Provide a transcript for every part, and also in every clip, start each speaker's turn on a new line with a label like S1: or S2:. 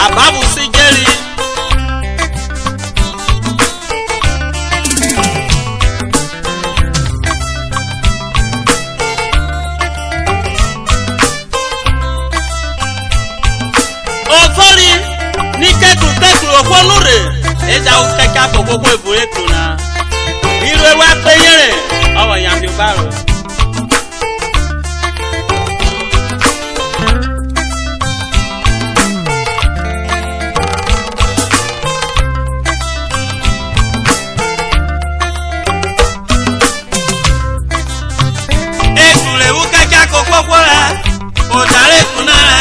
S1: Ababu Sigeri. Oviri ni keku okwonure. Eja ukeka kokoko ebureku na. Iru ewa penyere. Awa yambi baro. Ojare kunara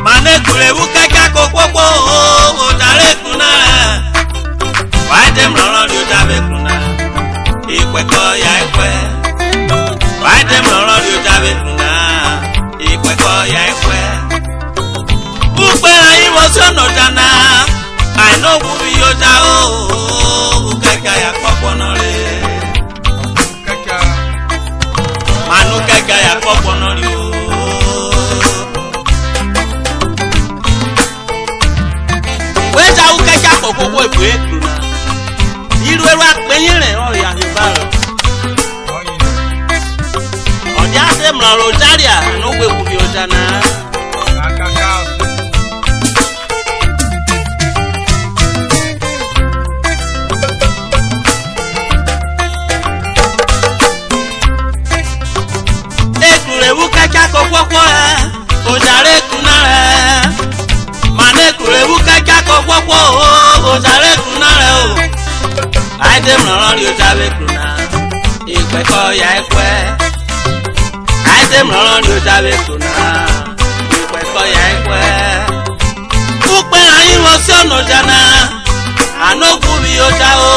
S1: mane kule ukaka kokoko ojare kunara waide mlolo dio jabe kunara ikweko ya ikwe waide mlolo dio jabe kunara ikweko ya ikwe ukwe ayi wosono jana I know bubi yoja o ukaka ya kokoko nore manu kaka ya kokoko nore kokoko ebue kuna iru eru apenyere o ya hibaro oja se mlaro jaria no gbe kubi oja na ekure ukaka kokoko ojare kunara mane kure ukaka kokoko ojare kunare o aide mloro ri ojabe kuna ikweko ya ikwe aide mloro ri ojabe kuna ikweko ya ikwe upe ayin wo si ono jana anogu bi oja o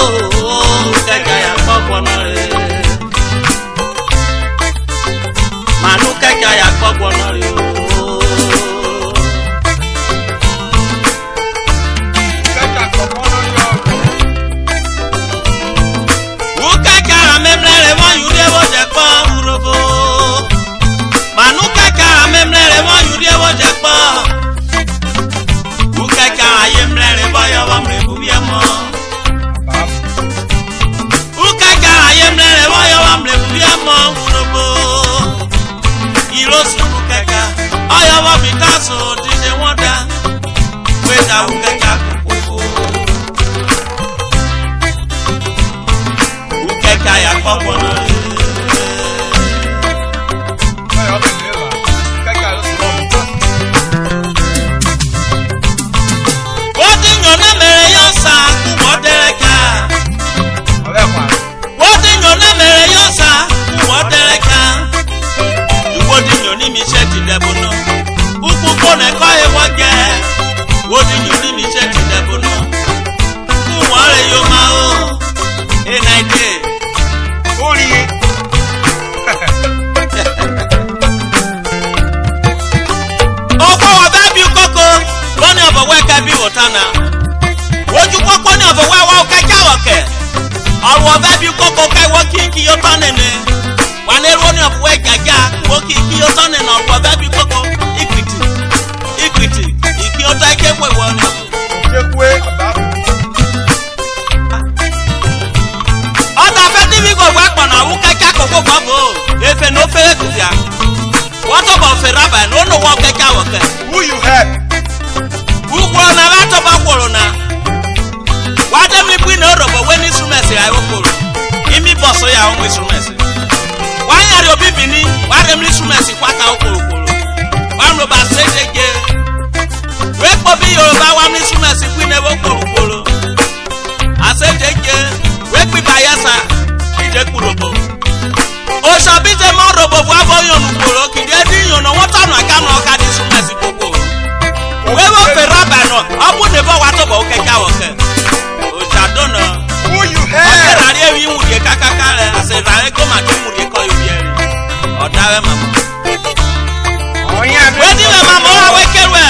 S1: keka ya popo nore manu keka ya popo nore o Urhobo manu kaka memlere mo yuri ewo jepo ukaka ayemlere boyo wa mrebu biemo ukaka ayemlere boyo wa mrebu biemo Urhobo irosu ukaka oyo wa bikaso dide wonder weda ukaka kokoko ukaka ya kokoko woju koko ni obo wa okaja woke owo ba bi koko kai wo kiki yo tonene wa ne ro ni obo we jaja wo kiki yo tonene owo ba bi koko equity iki o ta ke we wo ni jekwe aba oda fe ti bi go wa pona wo kaja koko babo efe no fe kuya what about feraba no wo kaja woke who you help Ukwo na lato ba kworo na. Wade mi bwi na Urhobo when instruments ya okoro. Imi boss ya on instruments. Wan yari obi bini, wade mi instruments kwa ka okoro koro. Wan ro ba sejeje. We po bi Yoruba wan instruments bwi na okoro koro. Asejeje, we bi bayasa ije Urhobo. O so bi je mo Urhobo bwa bo yonu koro kide di yono wota no aka no ka di instruments koko. Wewo feraba no abu ne bo wa to bo keka woke o jadona who you hear ari ewi nwurie kakakale ase rare ko ma ke nwurie ko yo biere odawe mama oya we di mama wa we kerwe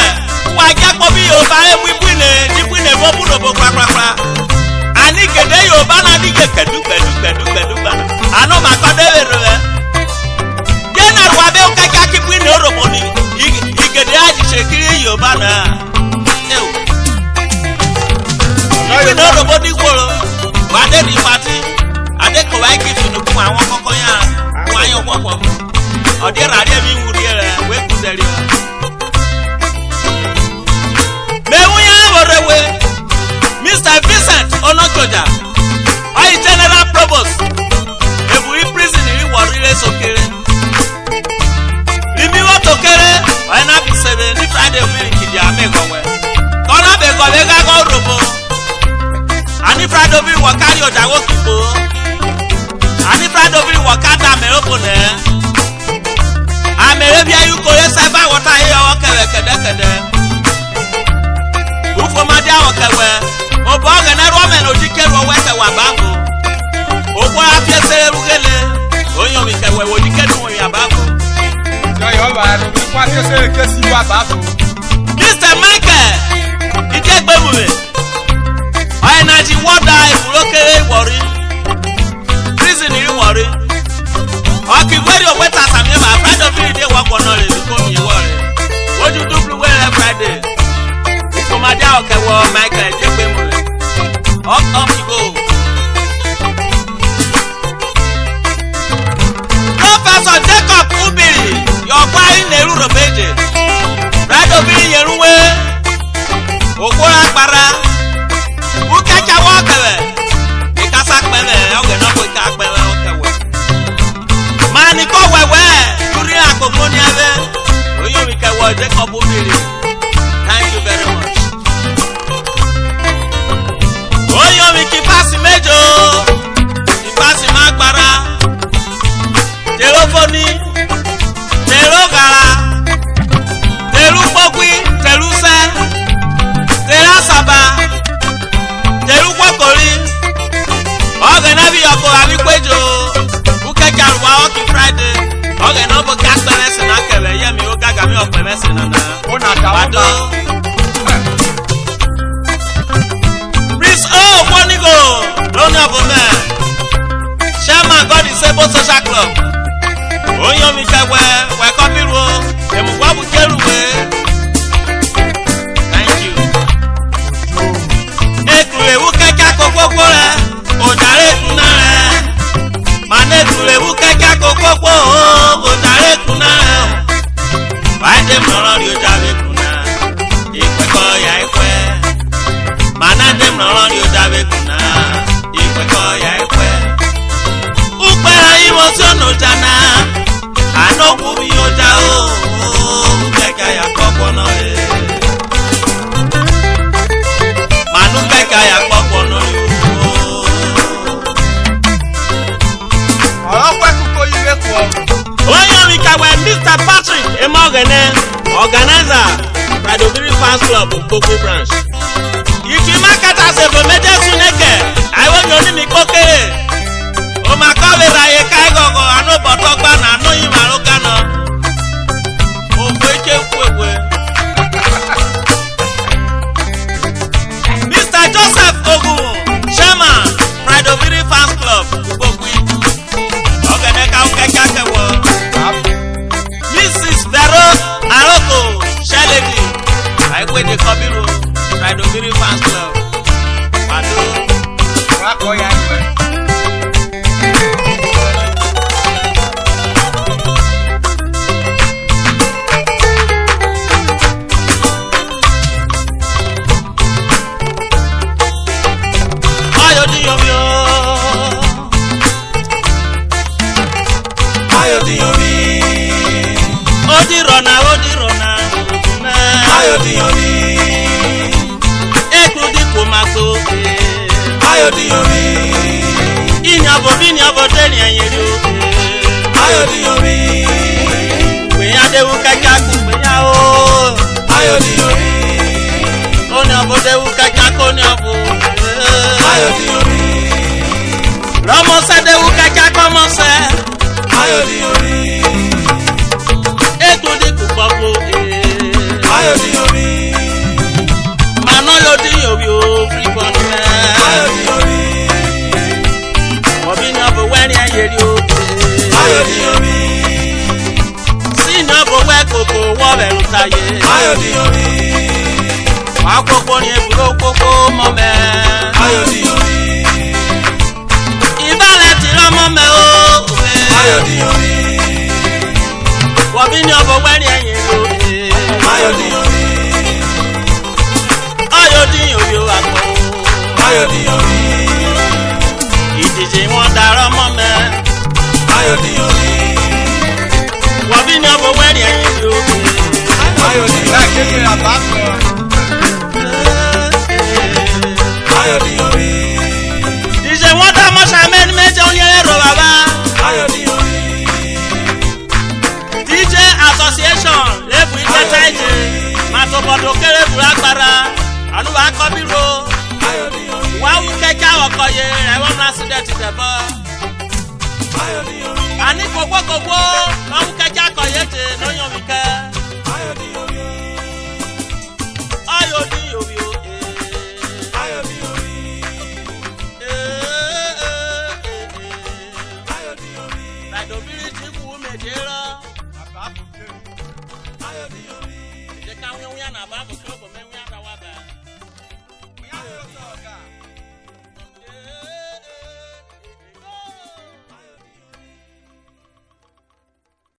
S1: wa ja ko bi yo ba ebu ibune di bune bo Urhobo kwakwa ani gede yo ba na di kedu ba ano ma ko de we jena wa be o kaka ki bune Urhobo ni igede aji sekiri yo ba na Ifi no do body kworo. Wa de di party. Ade ko wa ki tunu ku awon kokon ya. Wa yan popo. Ode ra de mi wuri re we ku deri. Mewuya worewe Mr. Vincent Onojoja Oyi General Provost Eburi prison iri worile sokere Limi wo tokere Oyi na bi sebe ni Friday Oviri kidi amegowe Kona begowe gago Urhobo Ani Friday Oviri wakari ojawo kipo Ani Friday Oviri wakada meropo ne Amere bi ayu kore seba wota he yo kere kede Ufomadi awokewe oboge na romen ojikeru wete wa bango ogbo afiesere rugele onyo mi kewe ojikeru won ya bango
S2: yo ba ro mi kwa afiesere kesi wa bango
S1: Mr. Michael Ikegbemume Oyenaji woda ifurokere wori prison iri wori Okiweri oweta samye ma Friday Oviri dey work on all the come you worry what you do blue well Friday Somadi awokewo Michael Ikegbemume up you go. Professor Jacob Oviri, your boy in the Urhobo. Friday Oviri yeruwe. Okora para. Ukacha wakewe. Ikasa kpele, oge no ko ika kpele okewe. Mani ko wewe, yuri akogoni ebe. Oyo mi kewo Jacob Oviri. Thank you very much. Oyo mi kipasi mejo kipasi magbara telefoni telogara telupokwi teluse telasaba telukwokori oge na bi yoko abikwejo ukejaruwa oki Friday oge na bo gaspelesi na kele yemi ogaga mi opelesi na wado Oh, Monigo! Don't have a man. Chairman God Disabled Social Club. Oyo Mikawe, welcome you. Emuwabu Keruwe. Thank you. Ekule ukeka kokokore. Odare kunare. Mane kule ukeka kokoko. Odare kunare. Wade mlori ojabe kuna. Ikweko ya ikwe. Mana dem no yo dawe kuna ikweko ya ekwe Ukpera emotion jana anoku bi oja o keka ya popo no e Manu keka ya popo no yo
S2: Ọ̀pẹ́ kuko iwe ko
S1: Oyo mi kawe Mr. Patrick Emogene organizer Friday Oviri Fans Club Okpokwe branch Ikimakata sefo meje suneke aiwo ni mi kokere o ma kawe ra ye kai gogo anu botogba na anu yin maruka no o feche kwewe Mr. Joseph Ogun Chairman Friday Oviri Fans Club Ukpokwi ogene ka ukeka kewo Mrs. Vero Aroko Sheledi aikwe de Kobiru Friday Oviri Fans Club. Wado.
S2: Wako ya iwe.
S1: Ayo di yomi o. Ayo di yomi. Odi rona. Ayo di yomi. Maso ayo di yomi inyabo teni anyero ayo di yomi we adewu kaka ku we ya o ayo di yomi oni abodewu kaka ko ni abo ayo di yomi romo se dewu kaka ko mo se ayo di yomi eto de ku papo ayo di yomi mano yo di yomi o free fun ayo di yomi obi na bo weni ayeri o ayo di yomi si na bo we koko wo beru taye ayo di yomi wa koko ni eburo koko mo me Wabini obo weni enye yo.
S3: Ayodi yori.
S1: Ayodi yo akọ.
S3: Ayodi yori.
S1: Ìdíje wọn dára mọ́ mẹ́.
S3: Ayodi yori.
S1: Wabini obo weni enye yo.
S3: Ayodi yori.
S2: Lákèké àbáfọ̀.
S3: Ayodi yori.
S1: Ìdíje wọn dá mọ́ṣá mẹ́ni méje oníyẹ̀rọ bàbá.
S3: Ayodi yori.
S1: DJ Association lẹ́bù ìjẹ́ táìjì. Màtòbọ̀dọ̀ kéré bùrágbára. Ànúbà kọ́bíró.
S3: Ayodi yori.
S1: Wàhù kẹ́kẹ́ àwọ̀kọ̀ yẹ ẹ̀wọ̀n múra sídẹ̀ ti tẹ̀ bọ́.
S3: Ayodi yori.
S1: Àní kògbókògbó wàhù kẹ́kẹ́ àkọ̀yé jẹ lóyún mi kẹ́.
S3: Ayodi yori.
S1: Ayodi yòwì o.
S3: Ayodi yori. Ayodi yori.
S1: Òbírí ti kú méje rán.
S2: Àbáfọ̀ kéré.
S3: Ayodi yori.
S1: Ìjẹ́ ká wíwí àná àbábọ̀ kí ó bọ̀ mẹ́wí